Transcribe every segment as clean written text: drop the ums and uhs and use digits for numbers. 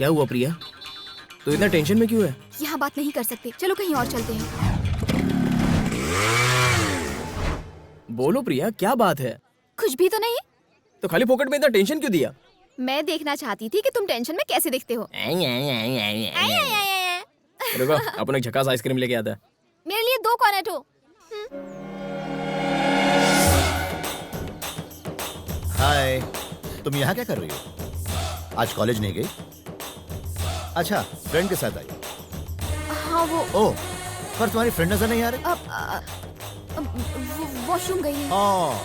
क्या हुआ प्रिया, तो इतना टेंशन में क्यों है? यहाँ बात नहीं कर सकते, चलो कहीं और चलते हैं। बोलो प्रिया, क्या बात है? कुछ भी तो नहीं। तो खाली पॉकेट में इतना टेंशन क्यों दिया? मैं देखना चाहती थी कि तुम टेंशन में कैसे दिखते हो। रुको, अपन एक झकास आइसक्रीम लेके आता है। मेरे लिए 2 कॉर्नेटो। हाय, तुम यहाँ क्या कर रही हो? आज कॉलेज नहीं गई? अच्छा, फ्रेंड के साथ आई? हाँ वो ओह, पर तुम्हारी फ्रेंड नजर नहीं आ रही? वॉशरूम गई है। ओह,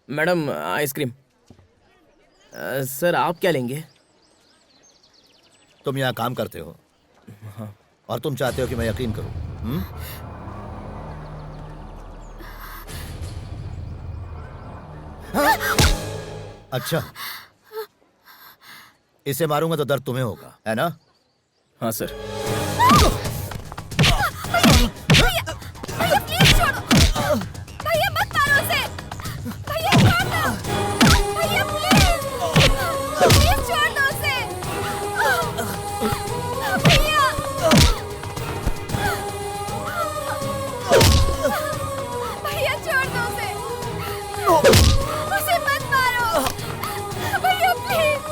मैडम आइसक्रीम। सर आप क्या लेंगे? तुम यहाँ काम करते हो और तुम चाहते हो कि मैं यकीन करूं? अच्छा, इसे मारूंगा तो दर्द तुम्हें होगा, है ना? हाँ सर। भैया प्लीज छोड़ो। भैया मत मारो उसे। भैया छोड़ दो। भैया प्लीज छोड़ दो उसे। भैया भैया छोड़ दो उसे। उसे मत मारो। भैया प्लीज।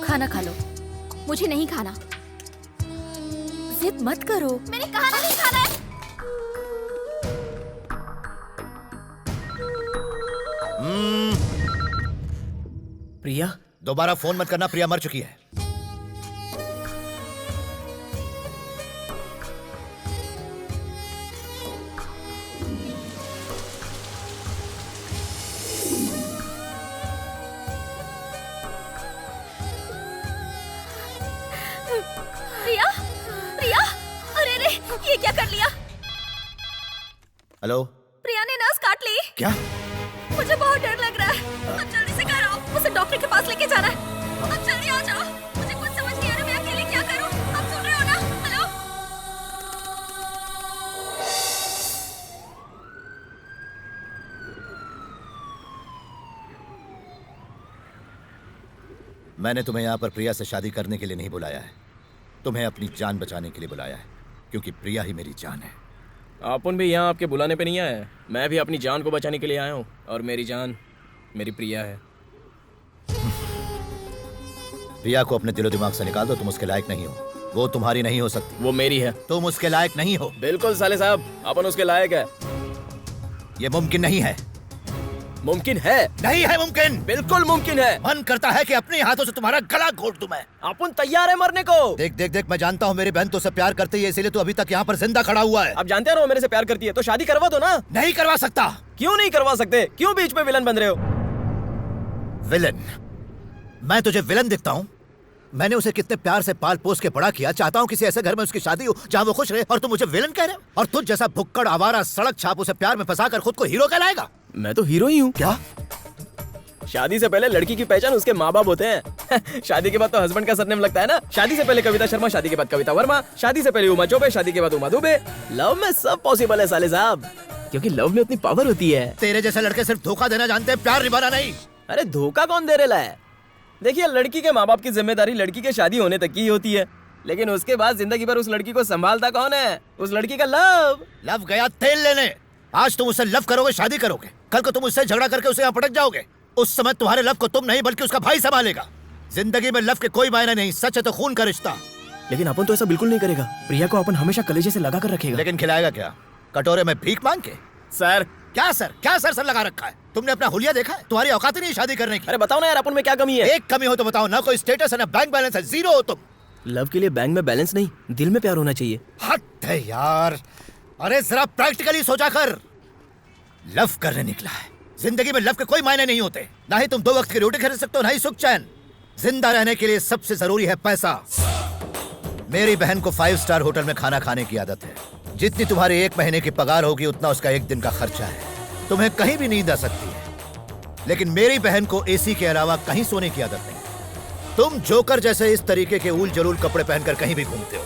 खाना खा लो। मुझे नहीं खाना। जिद मत करो। मैंने कहा ना नहीं खाना है। प्रिया, दोबारा फोन मत करना, प्रिया मर चुकी है। प्रिया, प्रिया, अरे रे, ये क्या कर लिया? हेलो? प्रिया ने नस काट ली। क्या? मुझे बहुत डर लग रहा है। अब जल्दी से घर आओ, उसे डॉक्टर के पास लेके जाना है। अब जल्दी आ जाओ। मुझे कुछ समझ नहीं आ रहा, मैं अकेले क्या करूं? आप सुन रहे हो ना? हेलो? मैंने तुम्हें यहाँ पर प्रिया से शादी करने के लिए नहीं बुलाया है, तुम्हें अपनी जान बचाने के लिए बुलाया है, क्योंकि प्रिया ही मेरी जान है। अपन भी यहाँ आपके बुलाने पे नहीं आया है। मैं भी अपनी जान को बचाने के लिए आया हूँ, और मेरी जान मेरी प्रिया है। प्रिया को अपने दिलो दिमाग से निकाल दो, तुम उसके लायक नहीं हो। वो तुम्हारी नहीं हो सकती। वो मेरी है। तुम उसके लायक नहीं हो। बिल्कुल साले साहब, अपन उसके लायक है। ये मुमकिन नहीं है। मुमकिन है। नहीं है मुमकिन। बिल्कुल मुमकिन है। मन करता है कि अपने हाथों से तुम्हारा गला घोट दूं मैं। अपन तैयार है मरने को। देख देख देख, मैं जानता हूँ मेरी बहन तो उसे प्यार करती है, इसीलिए तो अभी तक यहाँ पर जिंदा खड़ा हुआ है। आप जानते हो मेरे से प्यार करती है, तो शादी करवा दो ना। नहीं करवा सकता। क्यों नहीं करवा सकते? क्यों बीच में विलन बन रहे हो? विलन? मैं तुझे विलन दिखता हूँ? मैंने उसे कितने प्यार से पाल पोस के बड़ा किया। चाहता हूँ किसी ऐसे घर में उसकी शादी हो जहाँ वो खुश रहे, और तुम मुझे विलन कह रहे हो? और तुझ जैसा भुक्कड़ आवारा सड़क छाप उसे प्यार में फंसाकर खुद को हीरो कहलाएगा? मैं तो हीरो ही हूँ। क्या? शादी से पहले लड़की की पहचान उसके माँ बाप होते हैं। शादी के बाद तो हस्बैंड का सरनेम लगता है ना। शादी से पहले कविता शर्मा, शादी के बाद कविता वर्मा, शादी से पहले उमा चौबे, शादी के बाद उमा दुबे। लव में सब पॉसिबल है साले साहब, क्योंकि लव में उतनी पावर होती है। तेरे जैसे लड़के सिर्फ धोखा देना जानते हैं, प्यार निभाना नहीं। अरे धोखा कौन दे रहा है? देखिए, लड़की के माँ बाप की जिम्मेदारी लड़की के शादी होने तक की ही होती है, लेकिन उसके बाद जिंदगी भर उस लड़की को संभालता कौन है? उस लड़की का लव। लव गया तेल लेने। आज तुम उससे लव करोगे, शादी करोगे, कल को तुम उससे झगड़ा करके उसे यहाँ पटक जाओगे। उस समय तुम्हारे लव को तुम नहीं बल्कि उसका भाई संभालेगा। जिंदगी में लव के कोई मायने नहीं, सच है तो खून का रिश्ता। लेकिन अपन तो ऐसा बिल्कुल नहीं करेगा। प्रिया को अपन हमेशा कलेजे से लगा कर रखेगा। लेकिन खिलाएगा क्या? कटोरे में भीख मांग के? सर, क्या सर लगा रखा है? तुमने अपना हुलिया देखा है? तुम्हारी औकात ही नहीं शादी करने की। अरे बताओ ना यार, अपन में क्या कमी है? एक कमी हो तो बताओ ना। कोई स्टेटस है ना बैंक बैलेंस है, जीरो हो तुम। लव के लिए बैंक में बैलेंस नहीं, दिल में प्यार होना चाहिए। हद है यार। अरे जरा प्रैक्टिकली सोचा कर। लव करने निकला है। जिंदगी में लव के कोई मायने नहीं होते। ना ही तुम 2 वक्त की रोटी खरीद सकते हो, ना ही सुख चैन। जिंदा रहने के लिए सबसे जरूरी है पैसा। मेरी बहन को 5 स्टार होटल में खाना खाने की आदत है। जितनी तुम्हारी 1 महीने की पगार होगी उतना उसका 1 दिन का खर्चा है। तुम्हें कहीं भी नींद आ सकती है, लेकिन मेरी बहन को एसी के अलावा कहीं सोने की आदत नहीं। तुम जोकर जैसे इस तरीके के उल जलूल कपड़े पहनकर कहीं भी घूमते हो,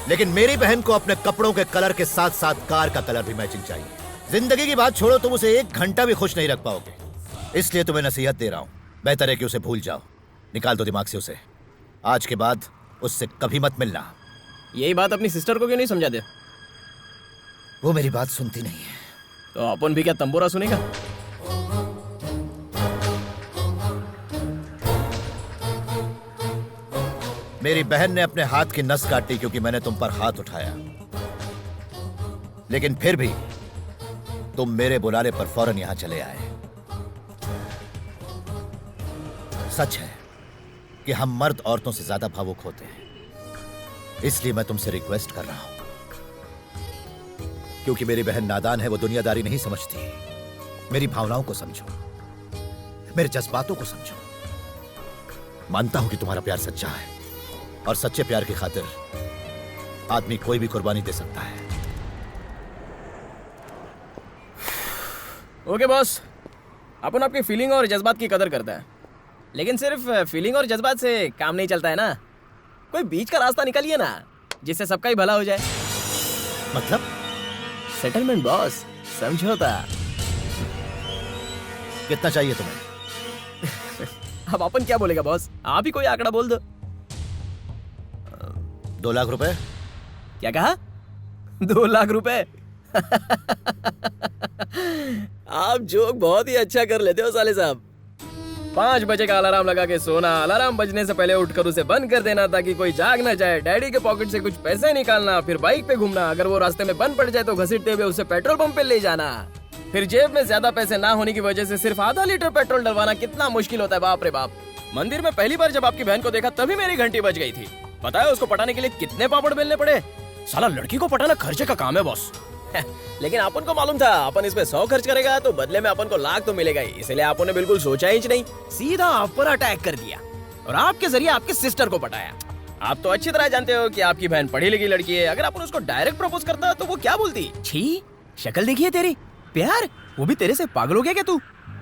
लेकिन मेरी बहन को अपने कपड़ों के कलर के साथ साथ कार का कलर भी मैचिंग चाहिए। जिंदगी की बात छोड़ो, तुम उसे 1 घंटा भी खुश नहीं रख पाओगे। इसलिए तुम्हें नसीहत दे रहा हूं, बेहतर है कि उसे भूल जाओ। निकाल दो दिमाग से उसे। आज के बाद उससे कभी मत मिलना। यही बात अपनी सिस्टर को क्यों नहीं समझा दे? वो मेरी बात सुनती नहीं है। तो अपन भी क्या तंबोरा सुनेगा? मेरी बहन ने अपने हाथ की नस काटी क्योंकि मैंने तुम पर हाथ उठाया, लेकिन फिर भी तुम मेरे बुलाने पर फौरन यहां चले आए। सच है कि हम मर्द औरतों से ज्यादा भावुक होते हैं, इसलिए मैं तुमसे रिक्वेस्ट कर रहा हूं, क्योंकि मेरी बहन नादान है, वो दुनियादारी नहीं समझती। मेरी भावनाओं को समझो, मेरे जज्बातों को समझो। मानता हूं कि तुम्हारा प्यार सच्चा है, और सच्चे प्यार की खातिर आदमी कोई भी कुर्बानी दे सकता है। ओके बॉस, अपन आपकी फीलिंग और जज्बात की कदर करता है, लेकिन सिर्फ फीलिंग और जज्बात से काम नहीं चलता है ना। कोई बीच का रास्ता निकालिए ना, जिससे सबका ही भला हो जाए। मतलब? सेटलमेंट बॉस, समझौता। कितना चाहिए तुम्हें? अब अपन क्या बोलेगा बॉस? आप ही कोई आंकड़ा बोल दो। 2 लाख रुपए? क्या कहा? 2 लाख रुपए? आप जोक बहुत ही अच्छा कर लेते हो साले साहब। 5 बजे का अलार्म लगा के सोना, अलार्म बजने से पहले उठकर उसे बंद कर देना ताकि कोई जाग ना जाए, डैडी के पॉकेट से कुछ पैसे निकालना, फिर बाइक पे घूमना, अगर वो रास्ते में बंद पड़ जाए तो घसीटते हुए उसे पेट्रोल पंप पे ले जाना, फिर जेब में ज्यादा पैसे ना होने की वजह से सिर्फ आधा लीटर पेट्रोल डलवाना कितना मुश्किल होता है, बाप रे बाप। मंदिर में पहली बार जब आपकी बहन को देखा तभी मेरी घंटी बज गई थी। पता है उसको पटाने के लिए कितने पापड़ बेलने पड़े? साला लड़की को पटाना खर्चे का काम है बॉस। लेकिन अपन को मालूम था अपन इस पे 100 खर्च करेगा तो बदले में अपन को लाख तो मिलेगा ही, इसलिए अपन ने बिल्कुल सोचा ही नहीं, सीधा आप पर अटैक कर दिया और आपके जरिए आपके सिस्टर को पटाया। आप तो अच्छी तरह जानते हो कि आपकी बहन पढ़ी लिखी लड़की है। अगर अपन उसको डायरेक्ट प्रपोज करता तो वो क्या बोलती? छी, शक्ल देखिए तेरी, प्यार, वो भी तेरे से पागल हो गया क्या तू?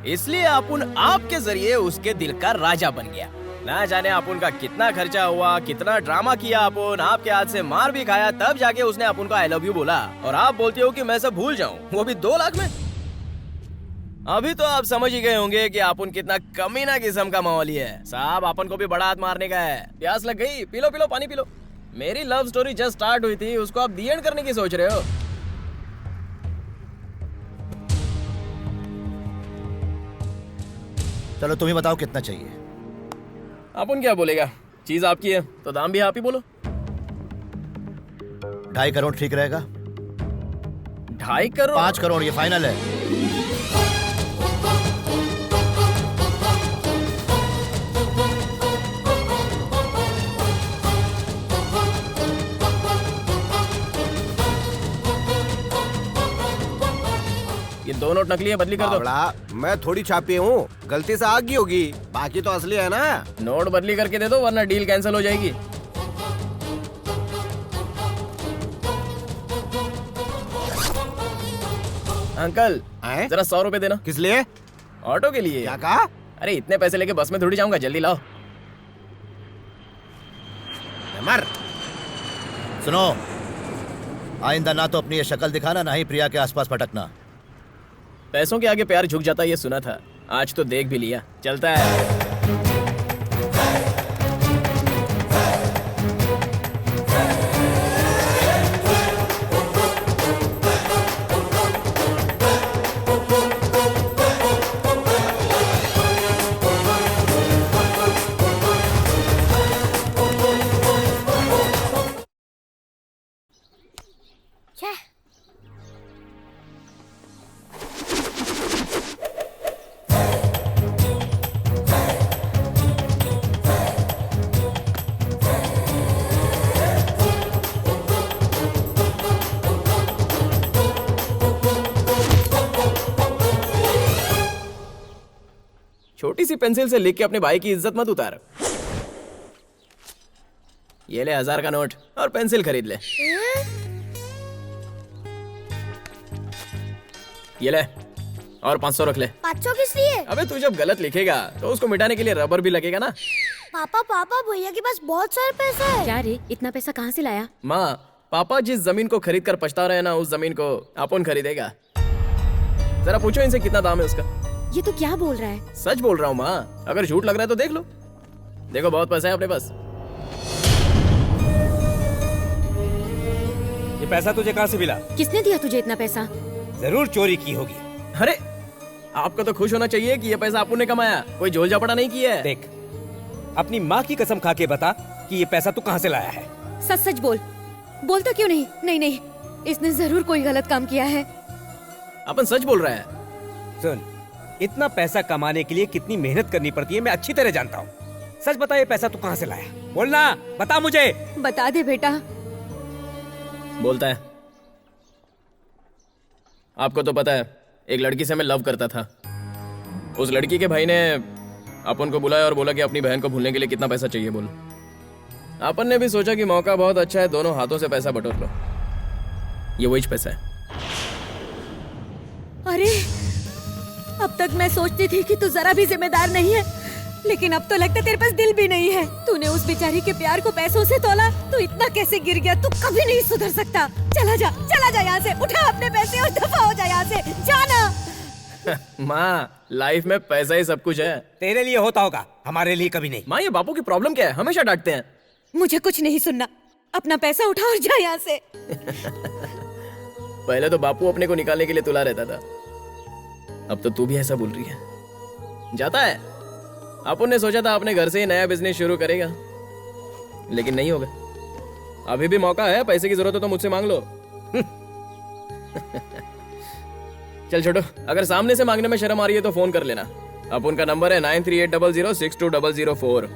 इसलिए अपन आपके जरिए उसके दिल का राजा बन गया। ना जाने अपन का कितना खर्चा हुआ, कितना ड्रामा किया अपन, आपके हाथ से मार भी खाया, तब जाके उसने अपन को आई लव यू बोला और आप बोलते हो कि मैं सब भूल जाऊं, वो भी 2 लाख में। अभी तो आप समझ ही गए होंगे कि अपन कितना कमीना किस्म का माहौली है। साहब अपन को भी बड़ा हाथ मारने का है। प्यास लग गई? पी लो पी लो, पानी पी लो। मेरी लव स्टोरी जस्ट स्टार्ट हुई थी, उसको आप दी एंड करने की सोच रहे हो। चलो तुम ही बताओ कितना चाहिए। अपन क्या बोलेगा, चीज आपकी है तो दाम भी आप ही बोलो। 2.5 करोड़ ठीक रहेगा? 2.5 करोड़? 5 करोड़, ये फाइनल है। ये 2 नोट नकली है, बदली कर दो। बावड़ा, मैं थोड़ी छापी हूँ, गलती से आ गई होगी, बाकी तो असली है ना। नोट बदली करके दे दो वरना डील कैंसिल हो जाएगी। अंकल हैं? जरा 100 रुपए देना। किस लिए? ऑटो के लिए। क्या कहा? अरे इतने पैसे लेके बस में थोड़ी जाऊंगा, जल्दी लाओ। मर। सुनो, आइंदा ना तो अपनी ये शक्ल दिखाना, ना ही प्रिया के आसपास भटकना। पैसों के आगे प्यार झुक जाता है ये सुना था, आज तो देख भी लिया। चलता है। छोटी सी पेंसिल से लिख के अपने भाई की इज्जत मत उतार। ये ले 1000 का नोट और पेंसिल खरीद ले। ये ले और 500 रख ले। 500 किस लिए? अबे तू जब गलत लिखेगा तो उसको मिटाने के लिए रबर भी लगेगा ना। पापा पापा भैया के पास बहुत सारे पैसे है। क्या रे, इतना पैसा कहाँ से लाया? माँ, पापा जिस जमीन को खरीद कर पछता रहे हैं ना, उस जमीन को अपन खरीदेगा। जरा पूछो इनसे कितना दाम है उसका। ये तो क्या बोल रहा है? सच बोल रहा हूँ माँ, अगर झूठ लग रहा है तो देख लो। देखो बहुत पैसा है अपने पास। ये पैसा तुझे कहाँ से मिला? किसने दिया तुझे इतना पैसा? जरूर चोरी की होगी। अरे आपको तो खुश होना चाहिए कि ये पैसा आपने ने कमाया, कोई झोल झापड़ा नहीं किया है। देख, अपनी माँ की कसम खा के बता कि ये पैसा तू कहाँ से लाया है। सच सच बोल। बोलता क्यों नहीं? नहीं नहीं, इसने जरूर कोई गलत काम किया है। अपन सच बोल रहा है। सुन, इतना पैसा कमाने के लिए कितनी मेहनत करनी पड़ती है मैं अच्छी तरह जानता हूँ। सच बता, ये पैसा तू कहाँ से लाया? बोलना, बता मुझे। बता दे बेटा। बोलता है। आपको तो पता है, एक लड़की से मैं लव करता था। उस लड़की के भाई ने अपन को बुलाया और बोला कि अपनी बहन को भूलने के लिए कितना पैसा चाहिए बोलो। अपन ने भी सोचा कि मौका बहुत अच्छा है, दोनों हाथों से पैसा बटोर लो। ये वही पैसा है। अरे, अब तक मैं सोचती थी कि तू जरा भी जिम्मेदार नहीं है, लेकिन अब तो लगता है तेरे पास दिल भी नहीं है। तूने उस बेचारी के प्यार को पैसों से तोला, तू इतना कैसे गिर गया? तू कभी नहीं सुधर सकता। चला जा यहाँ से, उठा अपने पैसे और दफा हो जा यहाँ से, जाना। माँ, लाइफ में पैसा ही सब कुछ है। तेरे लिए होता होगा, हमारे लिए कभी नहीं। माँ, ये बापू की प्रॉब्लम क्या है? हमेशा डांटते हैं। मुझे कुछ नहीं सुनना, अपना पैसा उठा और जा यहाँ से। पहले तो बापू अपने को निकालने के लिए तुला रहता था, अब तो तू भी ऐसा बोल रही है। जाता है। अपन ने सोचा था अपने घर से ही नया बिजनेस शुरू करेगा, लेकिन नहीं होगा। अभी भी मौका है, पैसे की जरूरत हो तो मुझसे मांग लो। चल छोटो, अगर सामने से मांगने में शर्म आ रही है तो फोन कर लेना। अपन का नंबर है 9380062004।